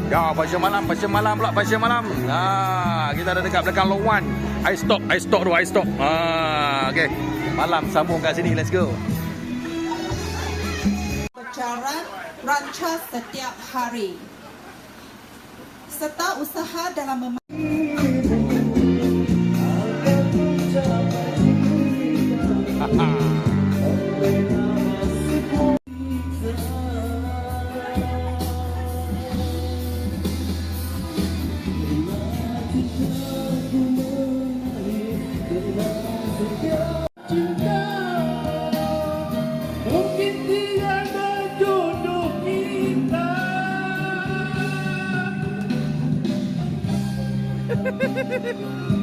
Ya, pasien malam pula, pasien malam. Kita ada dekat belakang Lot 1. I stop tu, I stop. Okey. Malam sambung kat sini, let's go. Berjalan rancang setiap hari serta usaha dalam Hehehehe